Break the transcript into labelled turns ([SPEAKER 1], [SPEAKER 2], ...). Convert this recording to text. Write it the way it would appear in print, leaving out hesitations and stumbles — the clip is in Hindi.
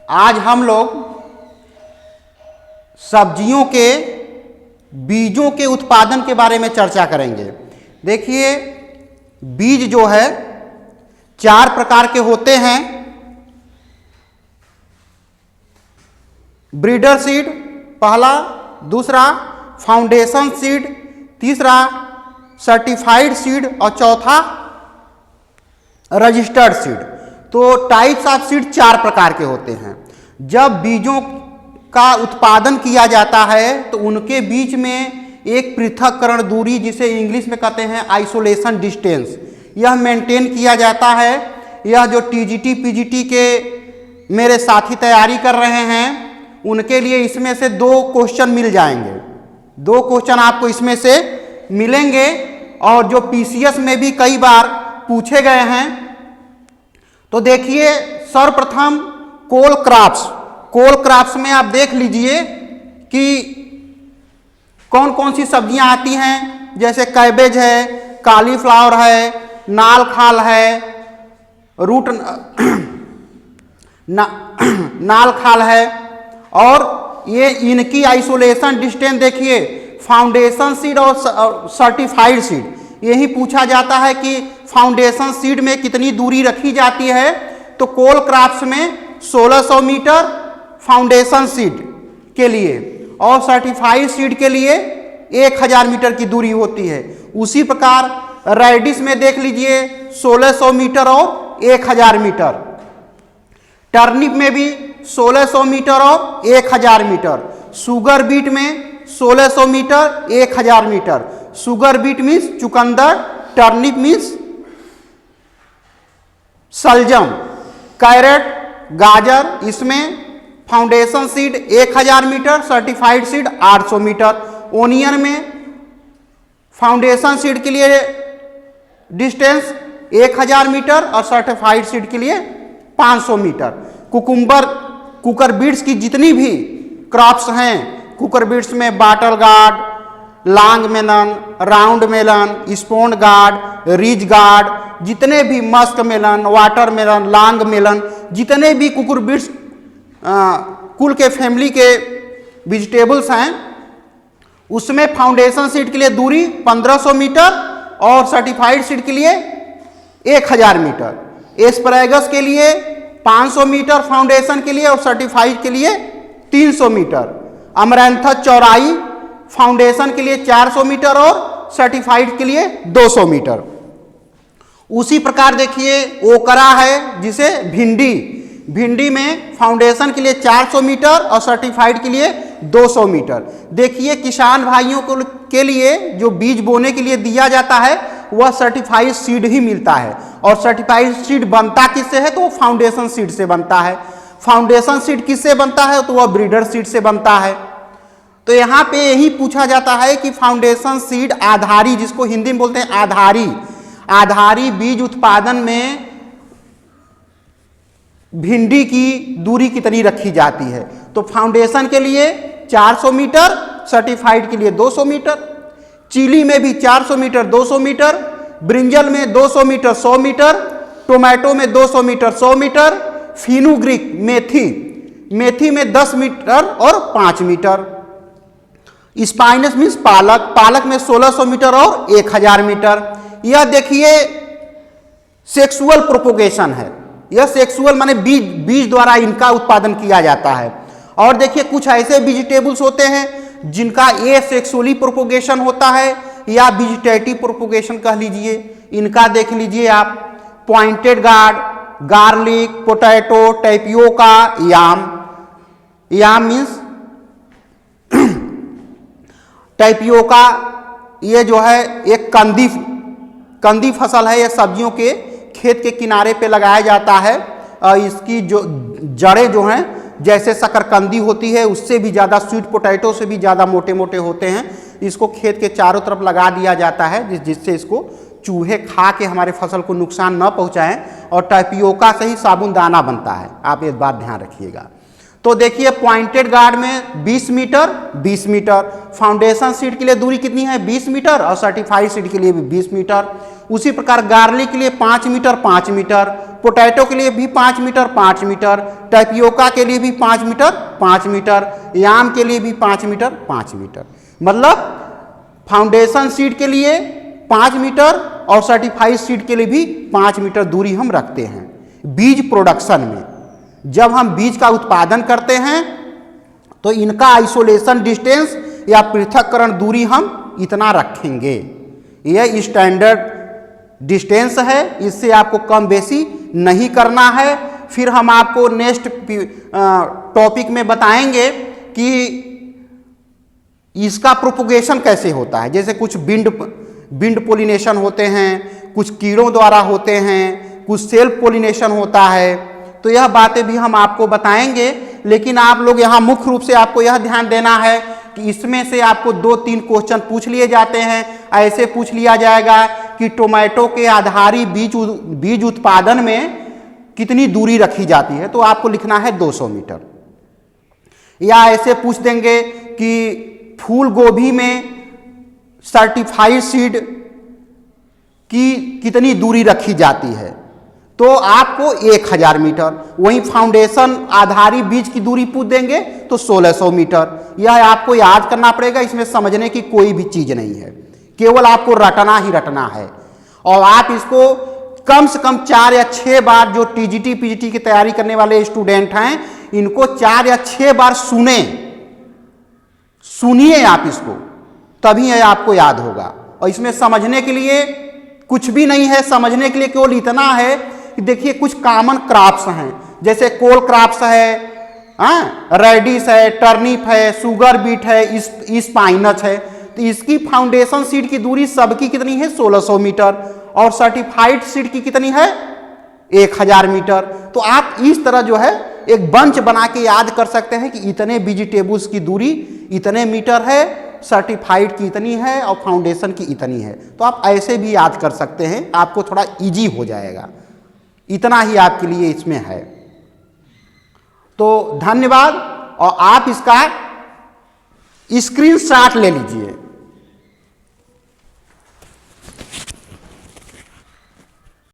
[SPEAKER 1] आज हम लोग सब्जियों के बीजों के उत्पादन के बारे में चर्चा करेंगे। देखिए, बीज जो है 4 प्रकार के होते हैं। ब्रीडर सीड पहला, दूसरा फाउंडेशन सीड, तीसरा सर्टिफाइड सीड और चौथा रजिस्टर्ड सीड। तो टाइप्स ऑफ सीड 4 प्रकार के होते हैं। जब बीजों का उत्पादन किया जाता है तो उनके बीच में एक पृथक्करण दूरी, जिसे इंग्लिश में कहते हैं आइसोलेशन डिस्टेंस, यह मेंटेन किया जाता है। यह जो टीजीटी पीजीटी के मेरे साथी तैयारी कर रहे हैं उनके लिए इसमें से 2 क्वेश्चन मिल जाएंगे। 2 क्वेश्चन आपको इसमें से मिलेंगे और जो पीसीएस में भी कई बार पूछे गए हैं। तो देखिए, सर्वप्रथम कोल क्रॉप्स में आप देख लीजिए कि कौन कौन सी सब्जियां आती हैं। जैसे कैबेज है, कालीफ्लावर है, नाल खाल है, नाल खाल है। और ये इनकी आइसोलेशन डिस्टेंस देखिए, फाउंडेशन सीड और सर्टिफाइड सीड। यही पूछा जाता है कि फाउंडेशन सीड में कितनी दूरी रखी जाती है। तो कोल क्रॉप्स में 1600 मीटर फाउंडेशन सीड के लिए और सर्टिफाइड सीड के लिए 1000 मीटर की दूरी होती है। उसी प्रकार रेडिश में देख लीजिए 1600 मीटर और 1000 मीटर। टर्निप में भी 1600 मीटर और 1000 मीटर। शुगर बीट में 1600 metre 1000 metre. Sugar beet means चुकंदर, टर्निप मीन्स सलजम। कैरेट, गाजर, इसमें foundation seed 1000 metre, certified seed 800 metre. Onion में फाउंडेशन सीड के लिए डिस्टेंस 1000 मीटर और सर्टिफाइड सीड के लिए 500 मीटर। कुकर बीट्स की जितनी भी क्रॉप्स हैं, कुकर बीट्स में bottle gourd, long melon, round melon, sponge gourd, ridge gourd, जितने भी musk melon, water melon, long melon, जितने भी कुकर बीट्स कुल के फैमिली के वेजिटेबल्स हैं, उसमें फाउंडेशन सीड के लिए दूरी 1500 मीटर और सर्टिफाइड सीड के लिए 1000 मीटर। एस्पैरागस के लिए 500 मीटर फाउंडेशन के लिए और सर्टिफाइड के लिए 300 मीटर। अमरैंथस चौराई फाउंडेशन के लिए 400 मीटर और सर्टिफाइड के लिए 200 मीटर। उसी प्रकार देखिए ओकरा है, जिसे भिंडी में फाउंडेशन के लिए 400 मीटर और सर्टिफाइड के लिए 200 मीटर। देखिए, किसान भाइयों के लिए जो बीज बोने के लिए दिया जाता है वह सर्टिफाइड सीड ही मिलता है। और सर्टिफाइड सीड बनता किससे है? तो वो फाउंडेशन सीड से बनता है। फाउंडेशन सीड किससे बनता है? तो वह ब्रीडर सीड से बनता है। तो यहाँ पे यही पूछा जाता है कि फाउंडेशन सीड आधारी, जिसको हिंदी में बोलते हैं आधारी बीज उत्पादन में भिंडी की दूरी कितनी रखी जाती है? तो फाउंडेशन के लिए 400 मीटर, सर्टिफाइड के लिए 200 मीटर। चिली में भी 400 मीटर 200 मीटर, ब्रिंजल में 200 मीटर 100 मीटर, टोमेटो में 200 मीटर 100 मीटर, फिनुग्रीक मेथी में 10 मीटर और 5 मीटर। स्पाइनस मीन्स पालक में 1600 मीटर और 1000 मीटर। यह देखिए सेक्सुअल प्रोपोगेशन है। यह सेक्सुअल माने बीज द्वारा इनका उत्पादन किया जाता है। और देखिए, कुछ ऐसे वेजिटेबल्स होते हैं जिनका एसेक्सुअली प्रोपोगेशन होता है या वेजिटेटिव प्रोपोगेशन कह लीजिए। इनका देख लीजिए आप, pointed gourd, garlic, potato, tapioca, yam means tapioca. ये जो है एक कंदी फसल है। यह सब्जियों के खेत के किनारे पे लगाया जाता है। इसकी जो जड़ें जो हैं जैसे शकरकंदी होती है उससे भी ज़्यादा, स्वीट पोटैटो से भी ज़्यादा मोटे मोटे होते हैं। इसको खेत के चारों तरफ लगा दिया जाता है जिससे इसको चूहे खा के हमारे फसल को नुकसान न पहुंचाएं। और टैपियोका से ही साबुनदाना बनता है, आप इस बात ध्यान रखिएगा। तो देखिए, पॉइंटेड गार्ड में 20 मीटर, फाउंडेशन सीड के लिए दूरी कितनी है? 20 मीटर और सर्टिफाइड सीड के लिए भी 20 मीटर। उसी प्रकार गार्लिक के लिए 5 मीटर, पोटैटो के लिए भी 5 मीटर 5 मीटर, टैपियोका के लिए भी 5 मीटर 5 मीटर, याम के लिए भी 5 मीटर 5 मीटर। मतलब फाउंडेशन सीड के लिए 5 मीटर और सर्टिफाइड सीड के लिए भी 5 मीटर दूरी हम रखते हैं। बीज प्रोडक्शन में जब हम बीज का उत्पादन करते हैं तो इनका आइसोलेशन डिस्टेंस या पृथक्करण दूरी हम इतना रखेंगे। यह स्टैंडर्ड डिस्टेंस है, इससे आपको कम बेसी नहीं करना है। फिर हम आपको नेक्स्ट टॉपिक में बताएंगे कि इसका प्रोपोगेशन कैसे होता है। जैसे कुछ बिंड पोलिनेशन होते हैं, कुछ कीड़ों द्वारा होते हैं, कुछ सेल्फ पोलिनेशन होता है, तो यह बातें भी हम आपको बताएंगे। लेकिन आप लोग यहाँ मुख्य रूप से आपको यह ध्यान देना है कि इसमें से आपको 2-3 क्वेश्चन पूछ लिए जाते हैं। ऐसे पूछ लिया जाएगा कि टोमेटो के आधारी बीज उत्पादन में कितनी दूरी रखी जाती है, तो आपको लिखना है 200 मीटर। या ऐसे पूछ देंगे कि फूल गोभी में सर्टिफाइड सीड की कितनी दूरी रखी जाती है, तो आपको 1000 मीटर। वहीं फाउंडेशन आधारी बीज की दूरी पूछ देंगे तो 1600 मीटर। यह आपको याद करना पड़ेगा, इसमें समझने की कोई भी चीज नहीं है, केवल आपको रटना ही रटना है। और आप इसको कम से कम 4 या 6 बार, जो टीजीटी पीजीटी की तैयारी करने वाले स्टूडेंट हैं, इनको 4 या 6 बार सुनिए आप इसको, तभी यह आपको याद होगा। और इसमें समझने के लिए कुछ भी नहीं है, समझने के लिए केवल इतना है कि देखिए कुछ कॉमन क्रॉप्स हैं, जैसे कोल क्रॉप्स है, रेडिस है, टर्निप है, शुगर बीट है, स्पाइनच है। तो इसकी फाउंडेशन सीड की दूरी सबकी कितनी है? 1600 मीटर। और सर्टिफाइड सीड की कितनी है? 1000 मीटर। तो आप इस तरह जो है एक बंच बना के याद कर सकते हैं कि इतने वेजिटेबल्स की दूरी इतने मीटर है, सर्टिफाइड की इतनी है और फाउंडेशन की इतनी है। तो आप ऐसे भी याद कर सकते हैं, आपको थोड़ा इजी हो जाएगा। इतना ही आपके लिए इसमें है। तो धन्यवाद। और आप इसका स्क्रीनशॉट ले लीजिए।